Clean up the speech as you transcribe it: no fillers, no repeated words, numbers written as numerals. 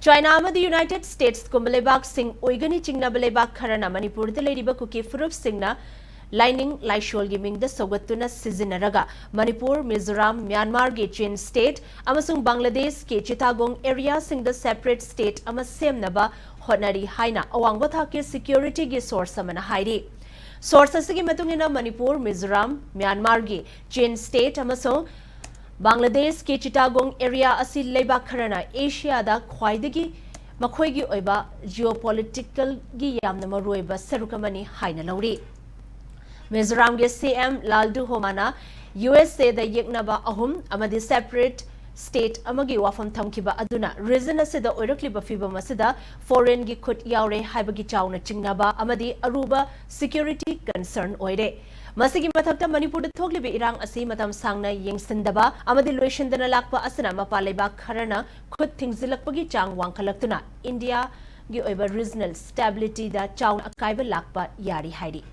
China amadi United States kumbalebaak sing oigani chingnaba lebaak kharana Manipur da leiriba Kuki furup singna lining laishol gi mingda sogatuna sizinaraga Manipur, Mizoram, Myanmar ge Chin state amasung Bangladesh ke Chittagong area singda separate state ama semnaba hotnari haina awangba thaki security ge source amana hairi source asigi matungina Manipur, Mizoram, Myanmar ge Chin state amasung Bangladesh ke Chittagong area asi leibak kharana Asia da khwaidagi makhoigi oiba geopolitical gi yamna maroiba sarukamani haina lauri Mizoram ge CM Laldu Homana USA da yeknaba ahum amadi separate state amagi wafam thamkiba aduna reason asida oirakliba fibam asida foreign gi khut yaure haibagi chauna chingnaba amadi aruba security concern oire masigi mathakta Manipur da thoglibi irang asi matam sangna yengsindaba amadi loisindana lakpa asana mapaleba kharana khut thingzilakpagi chang wangkhalaktuna India gi oiba regional stability da chauna akaiba lakpa yari hairi